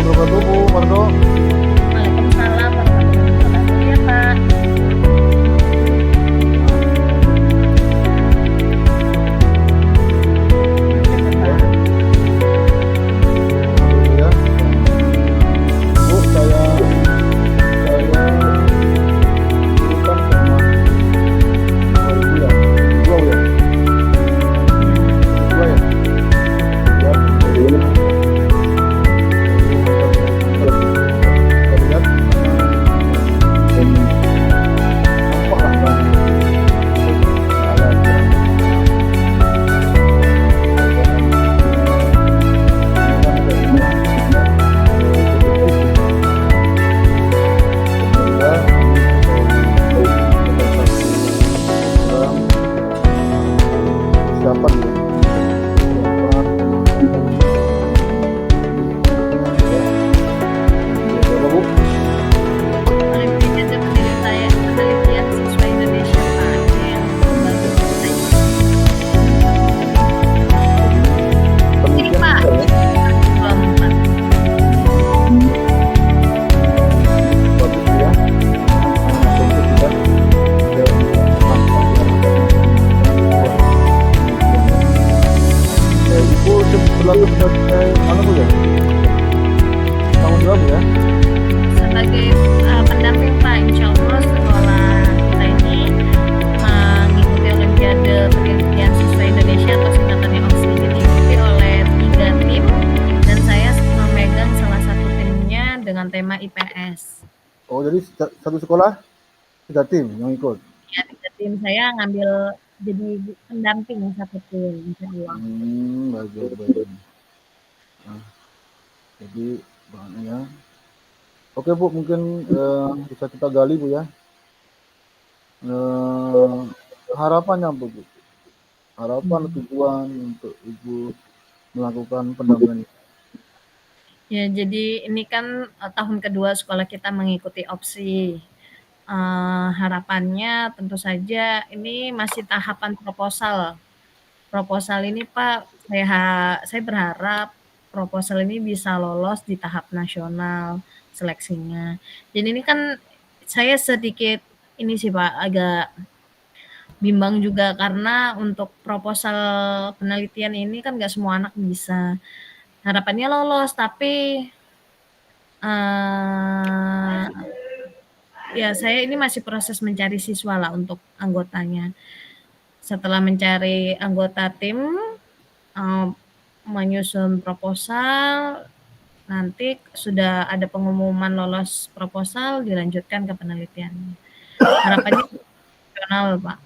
warahmatullahi wabarakatuh, Bu Margo. Waalaikumsalam warahmatullahi wabarakatuh ya Pak. Dulu ya. Bu, saya berikan sama Ibu ya. Dua ya. Dua ya. Ya. Kita lihat nampak lah kan. Siapa Oleh penelitian penelitian siswa Indonesia Pak yang membantu kita. Ini Pak, belum Pak. bagus ya. Untuk kita Ibu selalu sebagai Bu ya? Tanggung jawab ya? Sebagai pendamping Pak, insya Allah sekolah kita ini mengikuti Olimpiade Penelitian Siswa Indonesia atau singkatannya OSI ini diikuti oleh 3 tim dan saya memegang salah satu timnya dengan tema IPS. Oh, jadi satu sekolah 3 tim yang ikut. Ya, 3 tim saya ngambil jadi pendamping satu tim, insya Allah. Baik. Nah, jadi bahannya ya. Oke Bu, mungkin bisa kita gali Bu ya. Harapannya Bu, harapan tujuan untuk Ibu melakukan pendampingan ini. Ya, jadi ini kan tahun kedua sekolah kita mengikuti opsi. Harapannya tentu saja ini masih tahapan proposal. Proposal ini Pak, saya berharap proposal ini bisa lolos di tahap nasional seleksinya. Jadi ini kan saya sedikit ini sih Pak, agak bimbang juga karena untuk proposal penelitian ini kan nggak semua anak bisa. Harapannya lolos, tapi ya saya ini masih proses mencari siswa lah untuk anggotanya. Setelah mencari anggota tim, menyusun proposal, nanti sudah ada pengumuman lolos proposal, dilanjutkan ke penelitian. Harapannya nasional, Pak.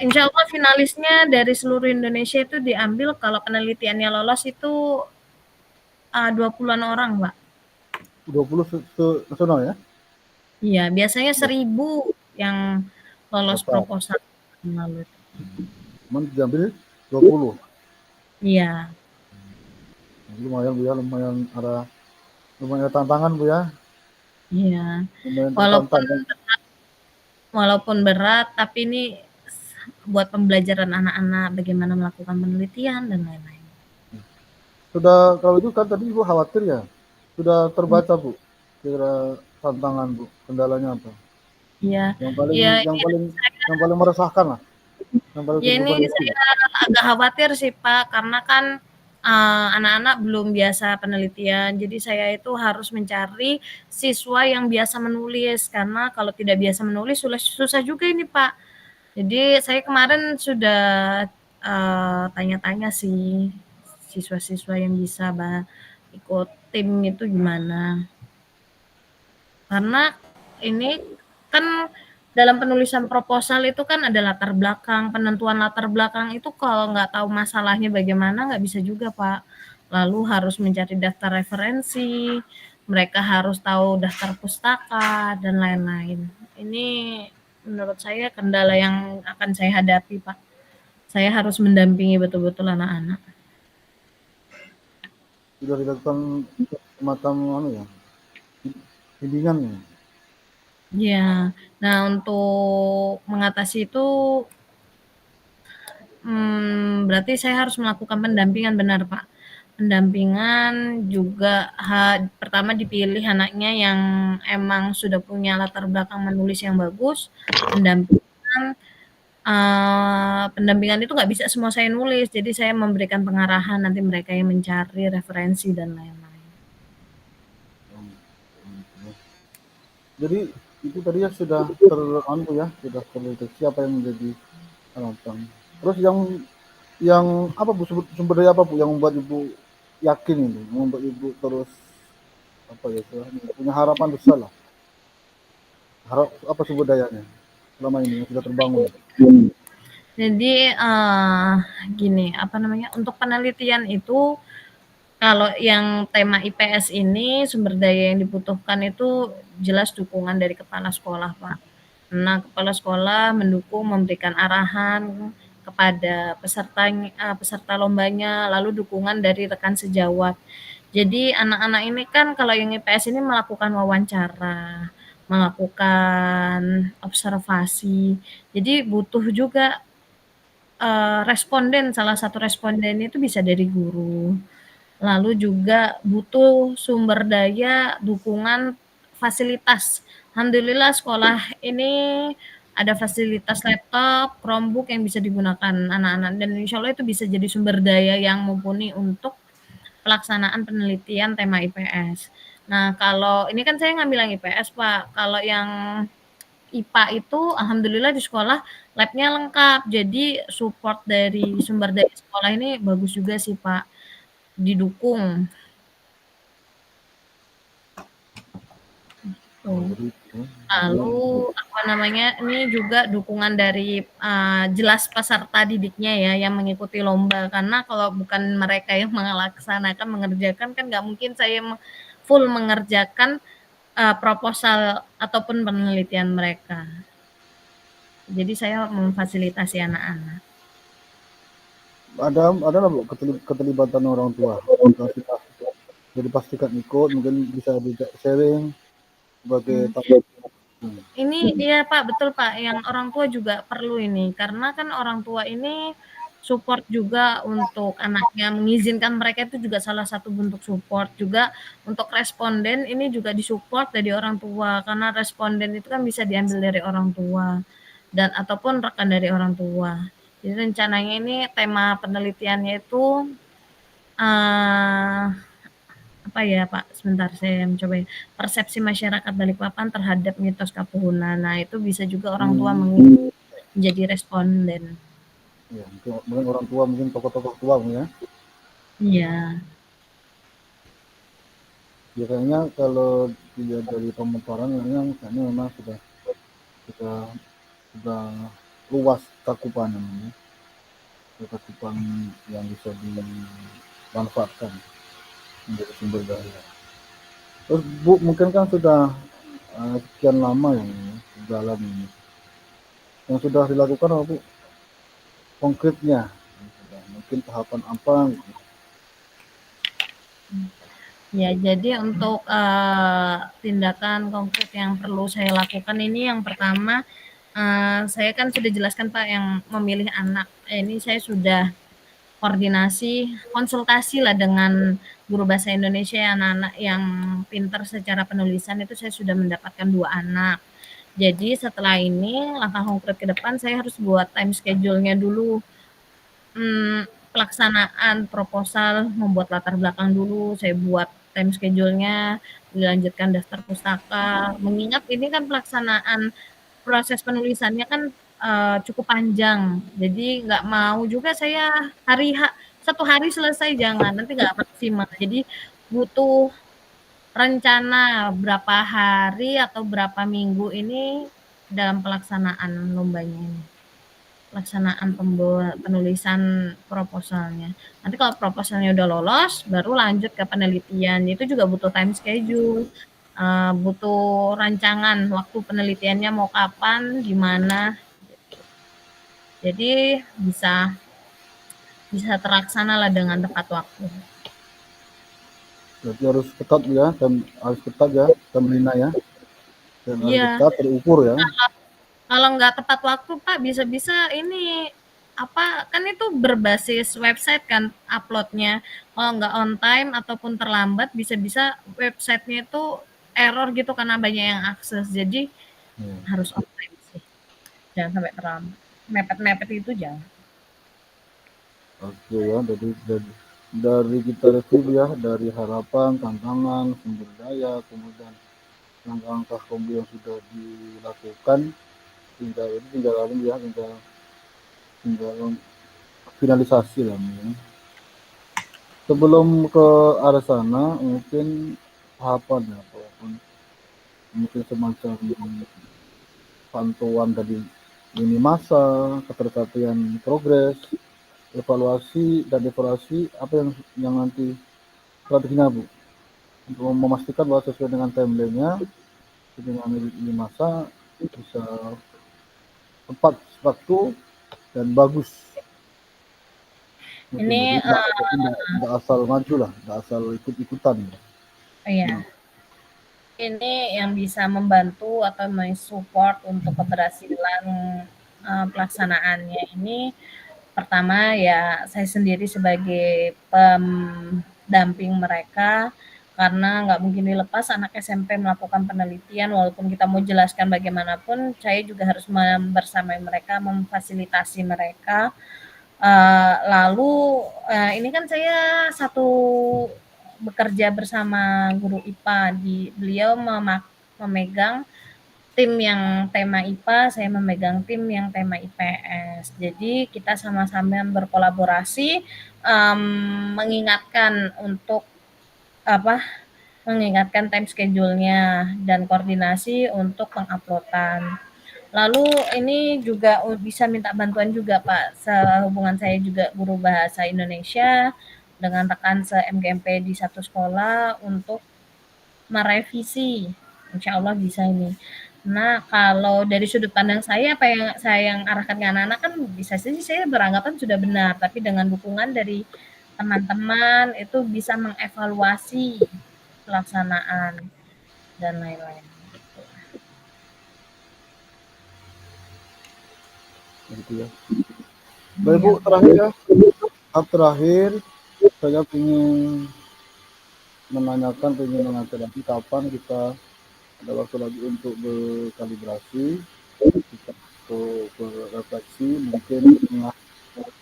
Insya Allah finalisnya dari seluruh Indonesia itu diambil kalau penelitiannya lolos itu 20-an orang, Pak. 20 nasional ya? Iya, biasanya 1000 yang lolos proposal lalu. Cuman diambil 20. Iya. Lumayan Bu ya, lumayan ada tantangan Bu ya. Iya. Lumayan Walaupun berat, tapi ini buat pembelajaran anak-anak bagaimana melakukan penelitian dan lain-lain. Sudah, kalau itu kan tadi Ibu khawatir ya, sudah terbaca Bu kira tantangan Bu, kendalanya apa? Iya. Yang paling Ya, yang paling meresahkan lah. Yang paling ya ini saya agak khawatir sih Pak, karena kan anak-anak belum biasa penelitian, jadi saya itu harus mencari siswa yang biasa menulis, karena kalau tidak biasa menulis susah juga ini Pak. Jadi saya kemarin sudah tanya-tanya sih siswa-siswa yang bisa ikut tim itu gimana. Karena ini kan dalam penulisan proposal itu kan ada latar belakang, penentuan latar belakang itu kalau nggak tahu masalahnya bagaimana nggak bisa juga Pak. Lalu harus mencari daftar referensi, mereka harus tahu daftar pustaka, dan lain-lain. Ini menurut saya kendala yang akan saya hadapi Pak. Saya harus mendampingi betul-betul anak-anak. Sudah dilakukan semacam bimbingan ya? Ya, nah untuk mengatasi itu berarti saya harus melakukan pendampingan, benar Pak. pendampingan juga pertama dipilih anaknya yang emang sudah punya latar belakang menulis yang bagus, pendampingan pendampingan itu nggak bisa semua saya nulis, jadi saya memberikan pengarahan, nanti mereka yang mencari referensi dan lain-lain. Jadi itu tadi ya sudah sudah terdeteksi apa yang menjadi harapan. Terus yang apa Bu, sumber daya apa Bu yang membuat Ibu yakin ini, membuat Ibu terus apa ya punya harapan besar lah. Apa sumber dayanya selama ini yang sudah terbangun? Jadi gini, apa namanya, untuk penelitian itu kalau yang tema IPS ini sumber daya yang dibutuhkan itu jelas dukungan dari kepala sekolah, Pak. Nah, kepala sekolah mendukung, memberikan arahan kepada peserta lombanya, lalu dukungan dari rekan sejawat. Jadi anak-anak ini kan kalau yang IPS ini melakukan wawancara, melakukan observasi, jadi butuh juga responden, salah satu responden itu bisa dari guru. Lalu juga butuh sumber daya dukungan fasilitas. Alhamdulillah sekolah ini ada fasilitas laptop, Chromebook yang bisa digunakan anak-anak dan insya Allah itu bisa jadi sumber daya yang mumpuni untuk pelaksanaan penelitian tema IPS. Nah, kalau ini kan saya ngambil yang IPS, Pak. Kalau yang IPA itu alhamdulillah di sekolah labnya lengkap. Jadi support dari sumber daya sekolah ini bagus juga sih, Pak. Didukung. Lalu apa namanya, ini juga dukungan dari jelas peserta didiknya ya yang mengikuti lomba, karena kalau bukan mereka yang melaksanakan, mengerjakan kan nggak mungkin saya full mengerjakan proposal ataupun penelitian mereka. Jadi saya memfasilitasi anak-anak. Ada nggak Bu keterlibatan orang tua? Jadi pastikan ikut, mungkin bisa sharing sebagai Ini iya Pak, betul Pak, yang orang tua juga perlu ini, karena kan orang tua ini support juga untuk anaknya, mengizinkan mereka itu juga salah satu bentuk support. Juga untuk responden ini juga disupport dari orang tua, karena responden itu kan bisa diambil dari orang tua dan ataupun rekan dari orang tua. Jadi rencananya ini tema penelitiannya itu apa ya Pak, sebentar saya mencoba ya, persepsi masyarakat Balikpapan terhadap mitos Kapuhuna. Nah itu bisa juga orang tua menjadi responden. Ya, mungkin orang tua, mungkin tokoh-tokoh tua ya. Iya. Ya kayaknya kalau dilihat dari pemaparan kayaknya memang sudah luas cakupan namanya. Cakupan yang bisa dimanfaatkan menjadi sumber daya. Terus Bu, mungkin kan sudah sekian lama yang dalam ini. Yang sudah dilakukan apa Bu? Konkretnya, mungkin tahapan apa? Ya, jadi untuk tindakan konkret yang perlu saya lakukan ini yang pertama, saya kan sudah jelaskan Pak yang memilih anak. Ini saya sudah koordinasi, konsultasi lah dengan guru bahasa Indonesia anak-anak yang pintar secara penulisan itu saya sudah mendapatkan 2 anak. Jadi setelah ini langkah konkret ke depan saya harus buat time schedule-nya dulu. Pelaksanaan proposal, membuat latar belakang dulu, saya buat time schedule-nya, dilanjutkan daftar pustaka. Mengingat ini kan pelaksanaan proses penulisannya kan cukup panjang, jadi nggak mau juga saya satu hari selesai, jangan, nanti nggak maksimal. Jadi butuh rencana berapa hari atau berapa minggu ini dalam pelaksanaan lombanya ini. Pelaksanaan penulisan proposalnya. Nanti kalau proposalnya udah lolos, baru lanjut ke penelitian. Itu juga butuh time schedule, butuh rancangan waktu penelitiannya mau kapan, gimana. Jadi bisa terlaksana lah dengan tepat waktu. Berarti harus ketat ya, timeline ya. Dan harus Iya. ketat, terukur ya. Kalau nggak tepat waktu Pak, bisa-bisa ini kan itu berbasis website kan uploadnya. Kalau nggak on time ataupun terlambat, bisa-bisa websitenya itu error gitu karena banyak yang akses. Jadi Ya. harus on time sih. Jangan sampai terlambat. Mepet-mepet itu jangan. Oke ya, dari kita review ya, dari harapan, tantangan, sumber daya, kemudian langkah-langkah kombi yang sudah dilakukan, tinggal finalisasi lah ya. Sebelum ke arah sana, mungkin tahapan ya, walaupun mungkin semacam pantauan dari lini masa, ketercapaian progres, evaluasi dan evaluasi apa yang nanti strateginya Bu, untuk memastikan bahwa sesuai dengan timeline-nya, dengan lini masa bisa tepat waktu dan bagus. Mungkin jadi Ini nggak asal maju lah, nggak asal ikut-ikutan. iya. Nah, Ini yang bisa membantu atau mensupport untuk keberhasilan pelaksanaannya ini, pertama ya saya sendiri sebagai pendamping mereka, karena nggak mungkin dilepas anak SMP melakukan penelitian, walaupun kita mau jelaskan bagaimanapun, saya juga harus bersamai mereka, memfasilitasi mereka. Lalu ini kan saya satu bekerja bersama guru IPA, beliau memegang tim yang tema IPA, saya memegang tim yang tema IPS. Jadi kita sama-sama berkolaborasi, mengingatkan untuk apa, mengingatkan time schedule-nya dan koordinasi untuk penguploadan. Lalu ini juga bisa minta bantuan juga Pak, sehubungan saya juga guru bahasa Indonesia dengan rekan se-MGMP di satu sekolah untuk merevisi. Insya Allah bisa ini. Nah, kalau dari sudut pandang saya, apa yang saya arahkan ke anak-anak kan bisa sih saya beranggapan sudah benar, tapi dengan dukungan dari teman-teman itu bisa mengevaluasi pelaksanaan dan lain-lain. gitu ya. Baik Bu, Iya. terakhir ya, terakhir saya ingin ingin menanyakan lagi kapan kita ada waktu lagi untuk berkalibrasi, kita untuk berefleksi, mungkin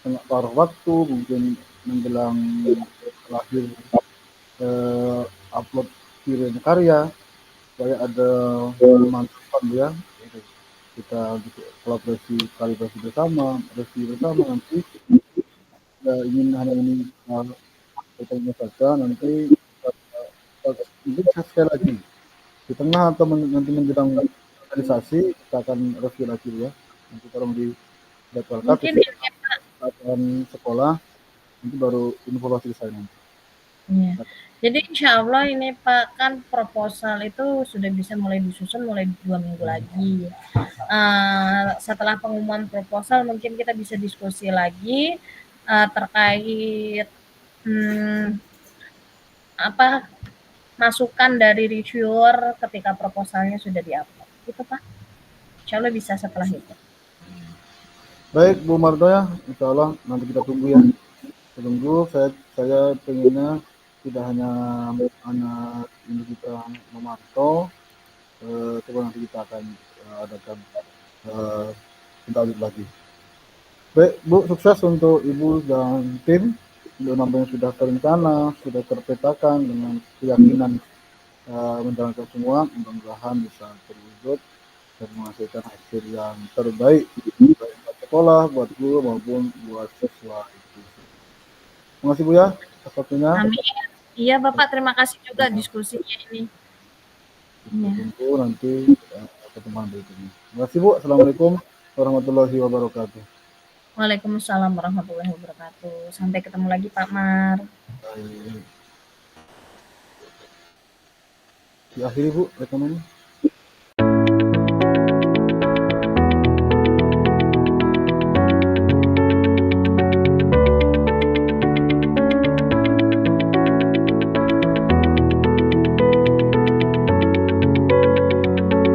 tengah paruh waktu, mungkin menjelang lahir upload kirim karya, supaya ada pemantapan ya, kita kolaborasi kalibrasi bersama, review bersama, nanti hanya ini bertanya saja, nanti mungkin sekali lagi di tengah atau nanti menjelang realisasi kita akan review lagi ya, nanti tolong dijadwalkan Mungkin sesuai ini dengan sekolah, nanti baru informasi saya nanti. ya. Jadi insya Allah ini Pak, kan proposal itu sudah bisa mulai disusun mulai 2 minggu lagi. Setelah pengumuman proposal mungkin kita bisa diskusi lagi terkait apa masukan dari reviewer ketika proposalnya sudah di-upload. Gitu Pak. Insya Allah bisa setelah itu. Baik Bu Marto ya, insya Allah nanti kita tunggu ya. Tunggu, saya pengennya tidak hanya ini kita memantau, coba nanti kita akan adakan kita lanjut lagi. Baik Bu, sukses untuk Ibu dan tim, untuk nama yang sudah terencana, sudah terpetakan dengan keyakinan menjalankan semua, mudah-mudahan bisa terwujud dan menghasilkan hasil yang terbaik baik buat sekolah, buat guru maupun buat siswa. Terima kasih Bu ya atas waktunya. Amin. Iya Bapak, terima kasih juga diskusinya ini. Kita tunggu nanti pertemuan berikutnya. Terima kasih Bu. Assalamualaikum warahmatullahi wabarakatuh. Waalaikumsalam warahmatullahi wabarakatuh. Sampai ketemu lagi Pak Mar. Diakhiri Bu rekanannya.